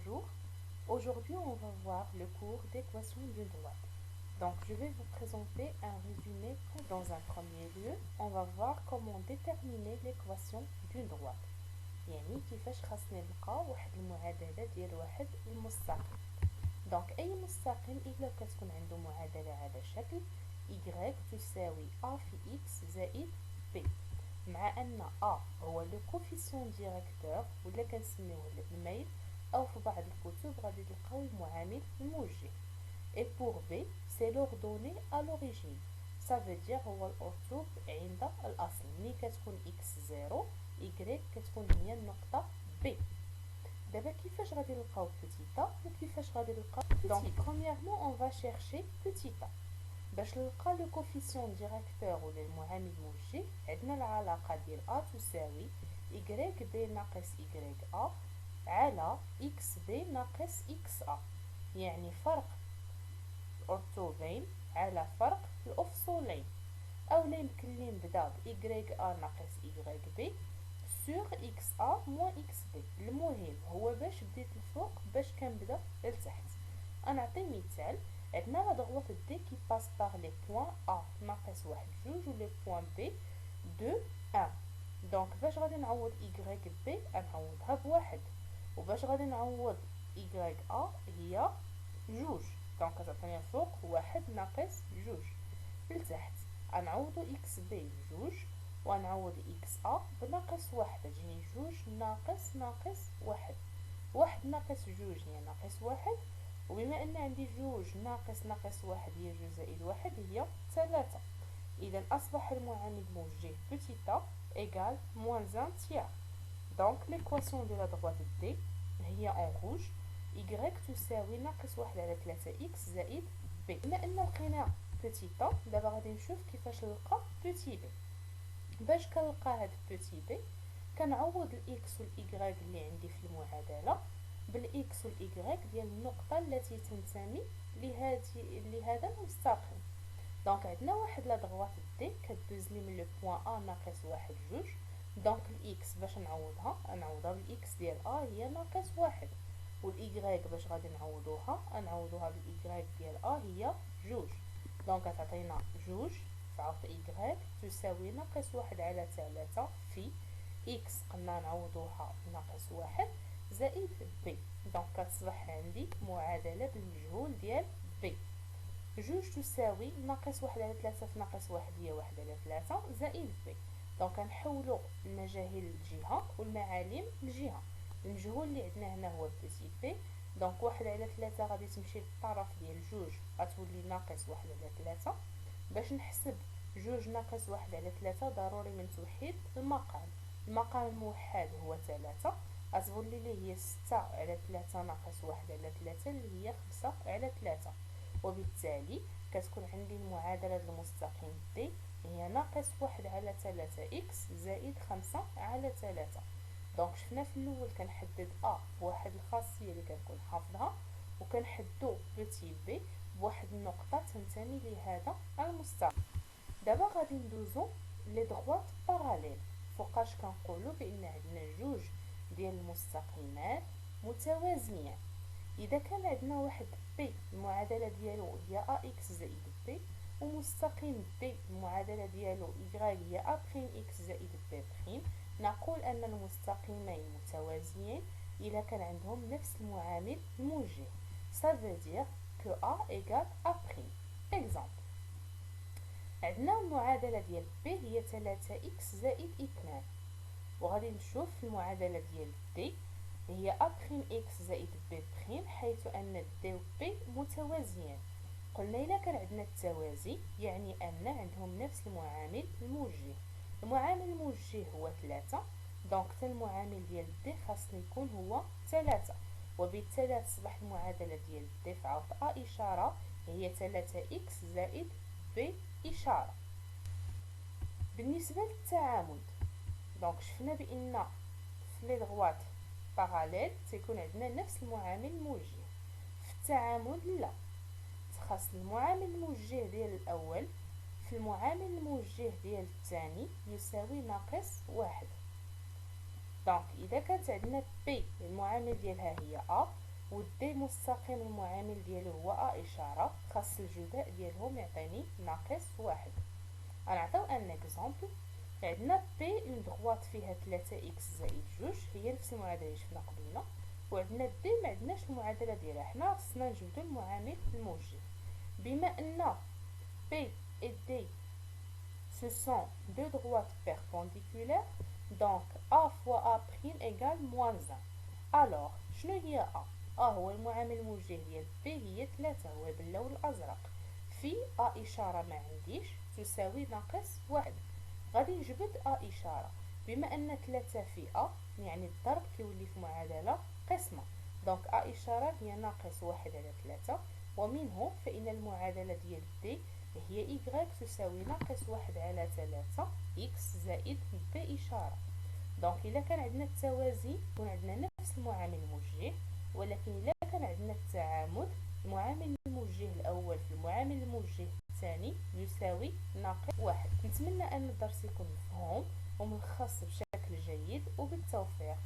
Bonjour, aujourd'hui on va voir le cours d'équation d'une droite. Donc je vais vous présenter un résumé. Dans un premier lieu, on va voir comment déterminer l'équation d'une droite. يعني كيفاش خاصنا نلقاو واحد المعادلة ديال واحد المستقيم. دونك أي مستقيم إلا كتكون عنده معادلة على شكل y تساوي a في x زائد b، مع أن a هو لو كوفيسيون ديريكتور ولا كنسميوه الميل، أو في بعض الكتب غادي تلقاو المعامل الموجه. et pour b c'est l'ordonnée à l'origine، ça veut dire هو الأرتوب عند الأصل. ملي كتكون x 0 y كتكون هي النقطة b. دابا كيفاش غادي نلقاو petit a وكيفاش غادي نلقاو petit. donc premièrement on va chercher petit a. باش نلقى لو كوفيسيون ديريكتور ولا المعامل الموجه عندنا العلاقه ديال a تساوي y b ناقص y a على x b ناقص x a، يعني فرق الأرتوبين على فرق الأفصولين. أولا يمكن لي نبدا ب y a ناقص y b سور x a موان x b. المهم هو باش بديت الفوق باش كنبدا لتحت. غنعطي مثال. عندنا لا droite d qui passe par les points a ناقص واحد جوج و لي بوين b 2 1. دونك باش غادي نعوض y b غنعوضها بواحد، وباش غادي نعوض y a هي جوج، دونك كتعطيني فوق واحد ناقص جوج. لتحت غنعوضو x b جوج ونعوض x a بناقص واحد، تجيني جوج ناقص واحد. واحد ناقص جوج هي ناقص واحد، وبما ان عندي جوج ناقص واحد هي جوج زائد واحد هي 3. اذا اصبح المعامل موجه petit a égale moins 1 tiers. donc l'équation de la droite d هي en rouge y تساوي ناقص واحد على 3 x زائد b. بما ان لقينا petit a دابا غادي نشوف كيفاش نلقى petit b. باش كنلقى هاد petit b كنعوض الاكس والاي اللي عندي في المعادله بالاكس والاي ديال النقطه التي تنتمي لهذا المستقيم. دونك عندنا واحد لا دغوات دي كدوز لي من لو بوين ا ناقص واحد جوج. دونك الاكس باش نعوضها بالاكس ديال ا هي ناقص واحد، والاي باش غادي نعوضوها بالاي ديال ا هي جوج. دونك تعطينا جوج فعوض y تساوي ناقص واحد على 3 في x قلنا نعوضوها ناقص واحد زائد b. دونك كتصبح عندي معادلة بالمجهول ديال b. جوج تساوي ناقص واحد على 3 في ناقص واحد هي واحد على 3 زائد b. دونك كنحولو المجاهيل للجهة والمعالم للجهة. المجهول اللي عندنا هنا هو بتي b. دونك واحد على 3 غادي تمشي للطرف ديال جوج غتولي ناقص واحد على 3. باش نحسب جوج ناقص واحد على 3 ضروري من توحيد المقام الموحد هو 3، غتولي لي هي 6 على 3 ناقص واحد على 3 اللي هي 5 على 3. وبالتالي كتكون عندي المعادلة المستقيم d هي ناقص واحد على 3 x زائد 5 على 3. دونك شفنا في الاول كنحدد a بواحد الخاصية اللي كنكون حافظها، وكنحدو بتي b بواحد النقطة تنتمي لهذا المستقيم. دابا غادي ندوزو لي دغوات باراليل. فوقاش كنقولو بان عندنا جوج ديال المستقيمات متوازيين. اذا كان عندنا واحد b المعادله ديالو هي ax زائد b، ومستقيم b المعادله ديالو y هي a prime x زائد b prime، نقول ان المستقيمين متوازيين اذا كان عندهم نفس المعامل الموجه. ça veut dire que a égale a prime. exemple عندنا المعادلة ديال b هي 3x زائد 2، وغادي نشوف المعادلة ديال d هي a prime x زائد b prime، حيث أن d و b متوازيان. قلنا إلا كان عندنا التوازي يعني أن عندهم نفس المعامل الموجه. المعامل الموجه هو 3، دونك حتى المعامل ديال d خاصني يكون هو 3، وبالتالي تصبح المعادلة ديال d في عوض a إشارة هي 3x زائد b إشارة. بالنسبة للتعامد، دونك شفنا بأن في لي دغوات باراليل تيكون عندنا نفس المعامل الموجه. في التعامد لا، خاص المعامل الموجه ديال الأول في المعامل الموجه ديال الثاني يساوي ناقص واحد. دونك إذا كانت عندنا b المعامل ديالها هي a، والدي مستقيم المعامل ديالو هو ا اشاره، خاص الجداء ديالهم يعطيني ناقص واحد. غنعطيو ان اكزومبل. عندنا بي اون دغوات فيها 3 اكس زائد جوج، هي نفس المعادله اللي شفنا قبيله، وعندنا دي ما عندناش المعادله ديالها، حنا خصنا نجبدو المعامل الموجه. بما ان بي et D ce sont deux droites perpendiculaires, donc A fois A' égale moins 1. alors شنو هي A؟ هو المعامل الموجه ديال B هي 3، هو باللون الازرق. في A اشاره ما عنديش تساوي ناقص واحد، غادي نجبد A اشاره. بما ان 3 في A يعني الضرب كيولي في معادله قسمه، دونك A اشاره هي ناقص واحد على 3، ومنه فإن المعادلة ديال D هي y تساوي ناقص واحد على 3 x زائد b إشارة. دونك إلا كان عندنا التوازي يكون عندنا نفس المعامل الموجه، ولكن إلا كان عندنا التعامد، المعامل الموجه الأول في المعامل الموجه الثاني يساوي ناقص واحد. نتمنى أن الدرس يكون مفهوم وملخص بشكل جيد، وبالتوفيق.